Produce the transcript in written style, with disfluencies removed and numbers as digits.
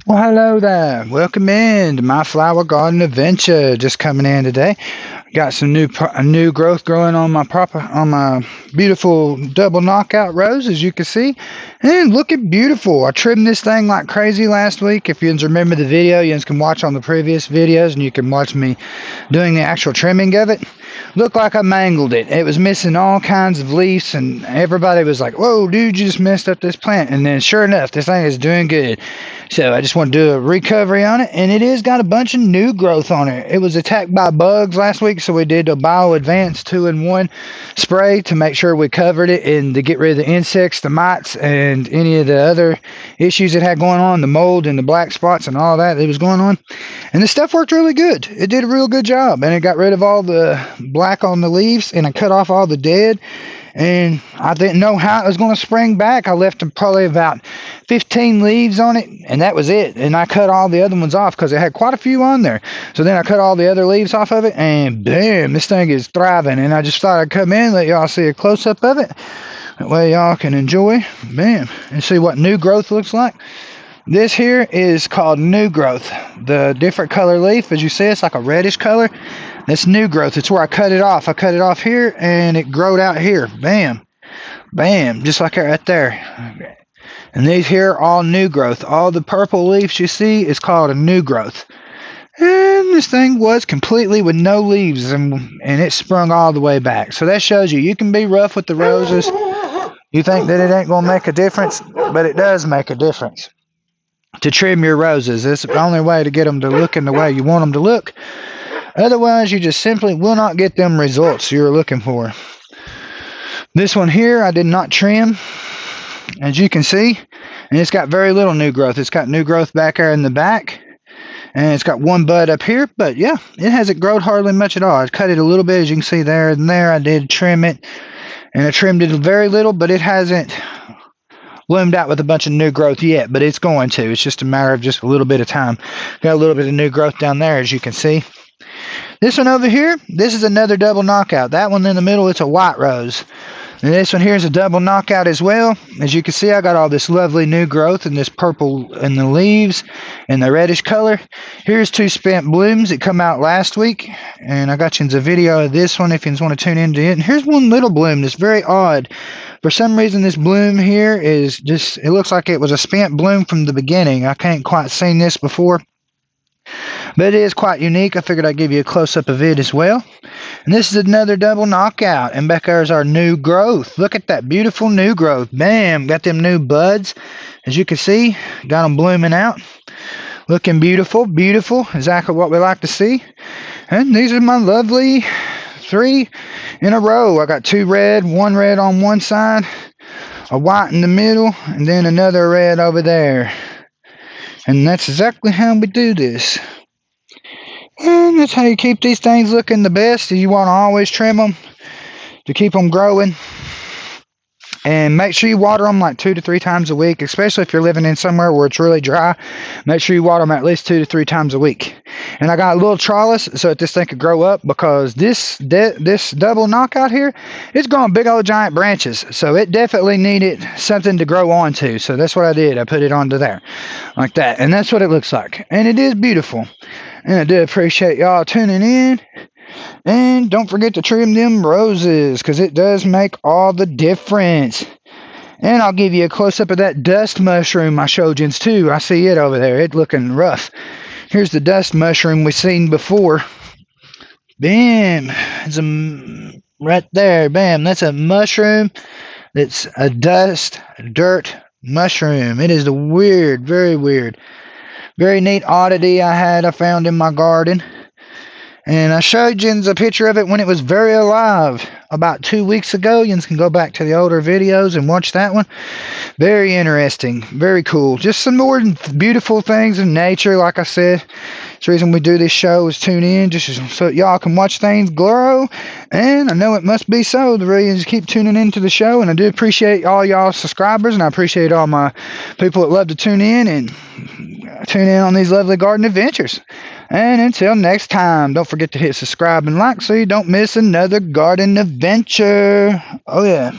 Well, hello there. Welcome in to my flower garden adventure. Just coming in today. Got some new growth growing on my beautiful double knockout rose, as you can see, and looking beautiful. I trimmed this thing like crazy last week. If you remember the video, you can watch on the previous videos, and you can watch me doing the actual trimming of it. Looked like I mangled it. It was missing all kinds of leaves, and everybody was like, "Whoa, dude, you just messed up this plant." And then, sure enough, this thing is doing good. So I just want to do a recovery on it, and it is got a bunch of new growth on it. It was attacked by bugs last week, so we did a Bio Advance 2-in-1 spray to make sure we covered it and to get rid of the insects, the mites, and any of the other issues it had going on, the mold and the black spots and all that was going on. And the stuff worked really good. It did a real good job, and it got rid of all the black on the leaves, and I cut off all the dead. And I didn't know how it was going to spring back. I left probably about 15 leaves on it, and that was it. And I cut all the other ones off because it had quite a few on there. So then I cut all the other leaves off of it, and bam, this thing is thriving. And I just thought I'd come in, let y'all see a close-up of it. That way y'all can enjoy, bam, and see what new growth looks like. This here is called new growth. The different color leaf, as you see, it's like a reddish color. That's new growth. It's where I cut it off. I cut it off here, and it growed out here. Bam. Bam. Just like that right there. And these here are all new growth. All the purple leaves you see is called a new growth. And this thing was completely with no leaves, and it sprung all the way back. So that shows you can be rough with the roses. You think that it ain't going to make a difference, but it does make a difference. To trim your roses, it's the only way to get them to look in the way you want them to look. Otherwise, you just simply will not get them results you're looking for. This one here, I did not trim, as you can see, and it's got very little new growth. It's got new growth back there in the back, and it's got one bud up here, but yeah, it hasn't grown hardly much at all. I cut it a little bit, as you can see there and there. I did trim it, and I trimmed it very little, but it hasn't bloomed out with a bunch of new growth yet, but it's going to. It's just a matter of just a little bit of time. Got a little bit of new growth down there, as you can see. This one over here, this is another double knockout. That one in the middle, it's a white rose. And this one here is a double knockout as well. As you can see, I got all this lovely new growth and this purple in the leaves and the reddish color. Here's two spent blooms that come out last week. And I got you a video of this one if you want to tune into it. And here's one little bloom that's very odd. For some reason, this bloom here is just, it looks like it was a spent bloom from the beginning. I can't quite seen this before, but it is quite unique. I figured I'd give you a close-up of it as well. And this is another double knockout. And back there is our new growth. Look at that beautiful new growth. Bam! Got them new buds. As you can see, got them blooming out. Looking beautiful, beautiful. Exactly what we like to see. And these are my lovely 3 in a row. I got 2 red, 1 red on one side, a white in the middle, and then another red over there. And that's exactly how we do this. And that's how you keep these things looking the best. You want to always trim them to keep them growing. And make sure you water them like 2 to 3 times a week, especially if you're living in somewhere where it's really dry. Make sure you water them at least 2 to 3 times a week. And I got a little trellis so that this thing could grow up, because this double knockout here, it's growing big old giant branches. So it definitely needed something to grow onto. So that's what I did. I put it onto there like that. And that's what it looks like. And it is beautiful. And I do appreciate y'all tuning in. And don't forget to trim them roses, because it does make all the difference. And I'll give you a close-up of that dust mushroom I showed you too. I see it over there. It's looking rough. Here's the dust mushroom we've seen before. Bam! It's right there. Bam! That's a mushroom. That's a dirt mushroom. It is a weird, very weird, very neat oddity I found in my garden. And I showed you a picture of it when it was very alive about 2 weeks ago. You can go back to the older videos and watch that one. Very interesting. Very cool. Just some more beautiful things in nature, like I said. That's the reason we do this show, is tune in just so y'all can watch things grow. And I know it must be so. The reason is keep tuning into the show. And I do appreciate all y'all subscribers. And I appreciate all my people that love to tune in on these lovely garden adventures. And until next time, don't forget to hit subscribe and like so you don't miss another garden adventure. Oh yeah.